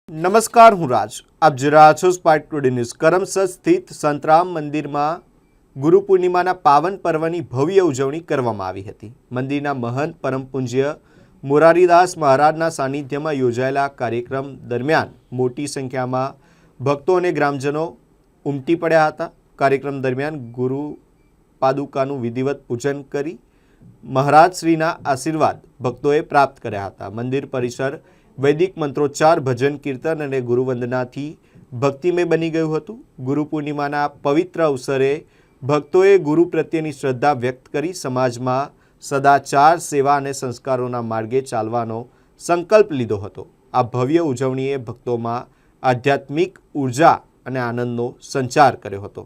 નમસ્કાર, હું રાજ. આપ જોઈ રહ્યા છો સ્પાર્ક ટુડે ન્યૂઝ. કરમસદ સ્થિત સંતરામ મંદિરમાં ગુરુ પૂર્ણિમાના પાવન પર્વની ભવ્ય ઉજવણી કરવામાં આવી હતી. મંદિરના મહંત પરમ પૂજ્ય મોરારીદાસ મહારાજના સાનિધ્યમાં યોજાયેલા કાર્યક્રમ દરમિયાન મોટી સંખ્યામાં ભક્તો અને ગ્રામજનો ઉમટી પડ્યા હતા. કાર્યક્રમ દરમિયાન ગુરુ પાદુકાનું વિધિવત પૂજન કરી મહારાજશ્રીના આશીર્વાદ ભક્તોએ પ્રાપ્ત કર્યા હતા. મંદિર પરિસર વૈદિક મંત્રોચ્ચાર, ભજન, કીર્તન અને ગુરુવંદનાથી ભક્તિમય બની ગયું હતું. ગુરુ પૂર્ણિમાના પવિત્ર અવસરે ભક્તોએ ગુરુ પ્રત્યેની શ્રદ્ધા વ્યક્ત કરી સમાજમાં સદાચાર, સેવા અને સંસ્કારોના માર્ગે ચાલવાનો સંકલ્પ લીધો હતો. આ ભવ્ય ઉજવણીએ ભક્તોમાં આધ્યાત્મિક ઉર્જા અને આનંદનો સંચાર કર્યો હતો.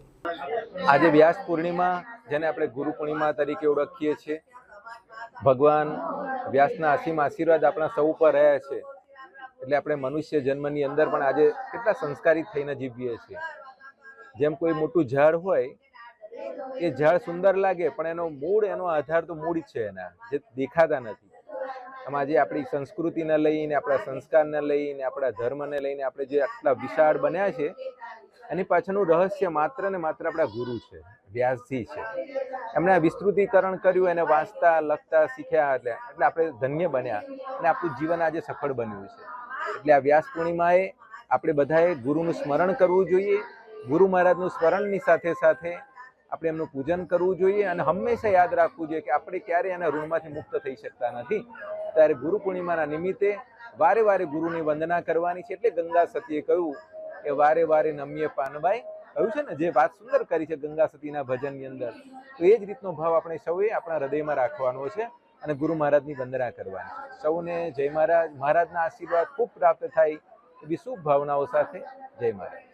આજે વ્યાસ પૂર્ણિમા, જેને આપણે ગુરુ પૂર્ણિમા તરીકે ઓળખીએ છીએ, ભગવાન વ્યાસના અસીમ આશીર્વાદ આપણા સૌ પર રહ્યા છે. એટલે આપણે મનુષ્ય જન્મની અંદર પણ આજે કેટલા સંસ્કારિત થઈને જીવીએ છીએ. જેમ કોઈ મોટું ઝાડ હોય, એ ઝાડ સુંદર લાગે પણ એનો મૂળ, એનો આધાર તો મૂળ છે એના, જે દેખાતા નથી. આમ આજે આપણી સંસ્કૃતિને લઈને, આપણા સંસ્કારને લઈને, આપણા ધર્મને લઈને આપણે જે આટલા વિશાળ બન્યા છે, એની પાછળનું રહસ્ય માત્ર ને માત્ર આપણા ગુરુ છે, વ્યાસજી છે. એમણે વિસ્તૃતિકરણ કર્યું, એને વાંચતા લખતા શીખ્યા, એટલે આપણે ધન્ય બન્યા અને આપણું જીવન આજે સફળ બન્યું છે. એટલે આ વ્યાસ પૂર્ણિમાએ આપણે બધાએ ગુરુનું સ્મરણ કરવું જોઈએ. ગુરુ મહારાજનું સ્મરણની સાથે સાથે આપણે એમનું પૂજન કરવું જોઈએ અને હંમેશા યાદ રાખવું જોઈએ કે આપણે ક્યારેય એના ઋણમાંથી મુક્ત થઈ શકતા નથી. ત્યારે ગુરુ પૂર્ણિમાના નિમિત્તે વારે વારે ગુરુની વંદના કરવાની છે. એટલે ગંગા સતીએ કહ્યું કે વારે વારે નમ્ય પાનબાઈ, કહ્યું છે ને, જે વાત સુંદર કરી છે ગંગા સતીના ભજનની અંદર. તો એ જ રીતનો ભાવ આપણે સૌએ આપણા હૃદયમાં રાખવાનો છે અને ગુરુ મહારાજની વંદના કરવાની છે. સૌને જય મહારાજ. મહારાજના આશીર્વાદ ખૂબ પ્રાપ્ત થાય એવી શુભ ભાવનાઓ સાથે જય મહારાજ.